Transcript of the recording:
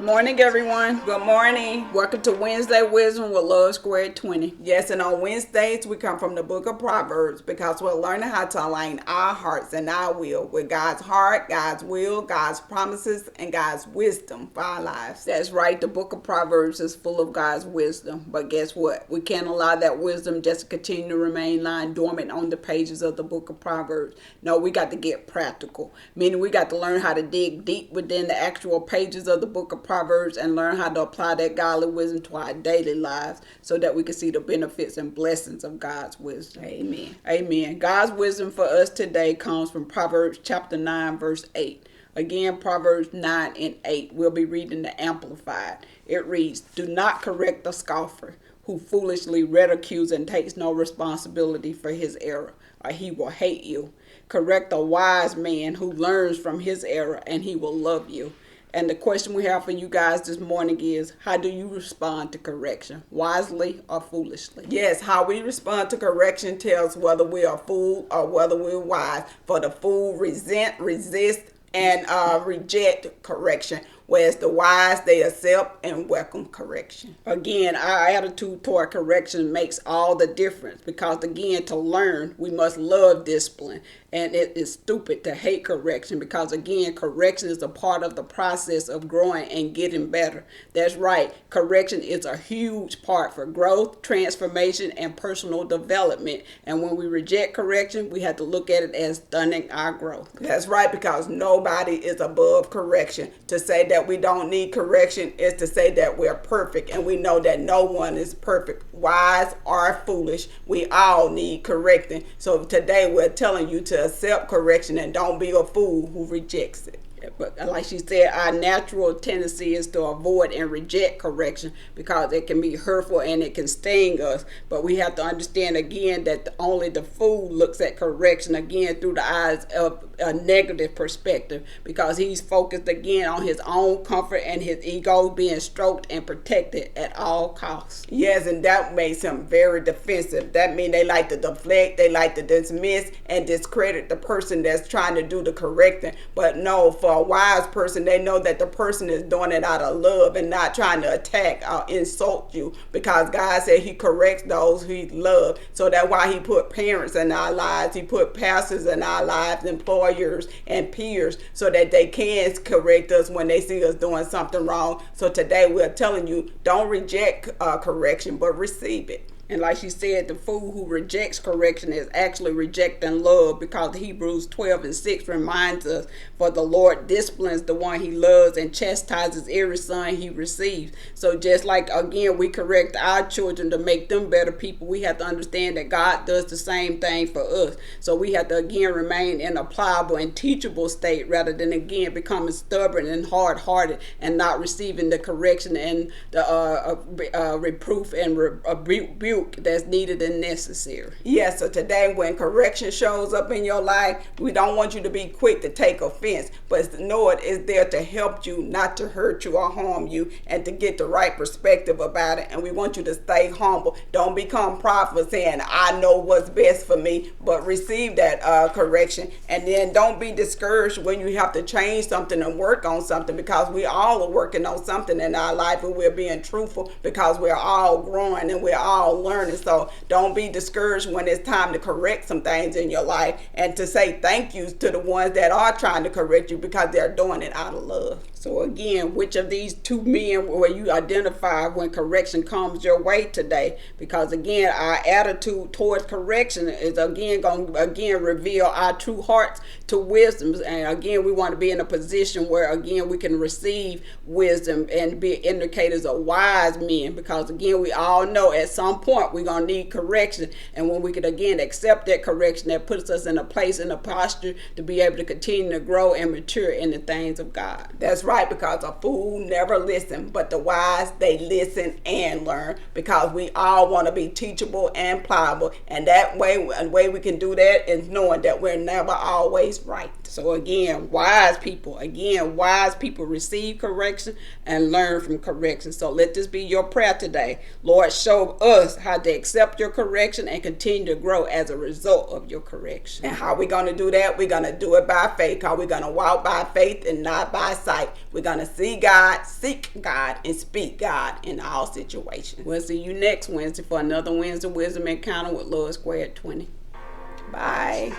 Good morning, everyone. Good morning. Welcome to Wednesday Wisdom with Love Squared 20. Yes, and on Wednesdays we come from the book of Proverbs because we're learning how to align our hearts and our will with God's heart, God's will, God's promises, and God's wisdom for our lives. That's right. The book of Proverbs is full of God's wisdom. But guess what? We can't allow that wisdom just to continue to remain lying dormant on the pages of the book of Proverbs. No, we got to get practical. Meaning we got to learn how to dig deep within the actual pages of the book of Proverbs and learn how to apply that godly wisdom to our daily lives so that we can see the benefits and blessings of God's wisdom. Amen. Amen. God's wisdom for us today comes from Proverbs chapter 9, verse 8. Again, Proverbs 9 and 8. We'll be reading the Amplified. It reads, "Do not correct the scoffer who foolishly ridicules and takes no responsibility for his error, or he will hate you. Correct a wise man who learns from his error, and he will love you." And the question we have for you guys this morning is, how do you respond to correction? Wisely or foolishly? Yes, how we respond to correction tells whether we are fool or whether we're wise. For the fool resist, and reject correction, whereas the wise, they accept and welcome correction. Again, our attitude toward correction makes all the difference because, again, to learn, we must love discipline. And it is stupid to hate correction because, again, correction is a part of the process of growing and getting better. That's right. Correction is a huge part for growth, transformation, and personal development. And when we reject correction, we have to look at it as stunning our growth. That's right, because nobody is above correction. To say that we don't need correction is to say that we're perfect, and we know that no one is perfect. Wise or foolish, we all need correcting. So today we're telling you to accept correction and don't be a fool who rejects it. But like she said, our natural tendency is to avoid and reject correction because it can be hurtful and it can sting us. But we have to understand again that only the fool looks at correction again through the eyes of a negative perspective because he's focused again on his own comfort and his ego being stroked and protected at all costs. Yes, and that makes him very defensive. That means they like to deflect, they like to dismiss and discredit the person that's trying to do the correcting. But no, for a wise person, they know that the person is doing it out of love and not trying to attack or insult you, because God said he corrects those who he loves. So that's why he put parents in our lives, he put pastors in our lives, employers and peers, so that they can correct us when they see us doing something wrong. So today we're telling you, don't reject correction, but receive it. And like she said, the fool who rejects correction is actually rejecting love, because Hebrews 12 and 6 reminds us, for the Lord disciplines the one he loves and chastises every son he receives. So just like, again, we correct our children to make them better people, we have to understand that God does the same thing for us. So we have to, again, remain in a pliable and teachable state rather than, again, becoming stubborn and hard-hearted and not receiving the correction and the reproof and rebuke that's needed and necessary. Yes, so today when correction shows up in your life, we don't want you to be quick to take offense, but know it is there to help you, not to hurt you or harm you, and to get the right perspective about it. And we want you to stay humble. Don't become prideful saying, I know what's best for me, but receive that correction. And then don't be discouraged when you have to change something and work on something, because we all are working on something in our life, and we're being truthful because we're all growing and we're all learning. So don't be discouraged when it's time to correct some things in your life, and to say thank yous to the ones that are trying to correct you because they're doing it out of love. So again, which of these two men will you identify when correction comes your way today? Because again, our attitude towards correction is again going to reveal our true hearts to wisdom. And again, we want to be in a position where again we can receive wisdom and be indicators of wise men, because again, we all know at some point we're going to need correction. And when we can again accept that correction, that puts us in a place, in a posture to be able to continue to grow and mature in the things of God. That's right, because a fool never listens, but the wise, they listen and learn, because we all want to be teachable and pliable. And that way, the way we can do that is knowing that we're never always right. So again, wise people receive correction and learn from correction. So let this be your prayer today. Lord, show us how to accept your correction and continue to grow as a result of your correction. And how are we going to do that? We're going to do it by faith, because we're going to walk by faith and not by sight. We're going to see God, seek God, and speak God in all situations. We'll see you next Wednesday for another Wednesday Wisdom Encounter with Lord Squared 20. Bye.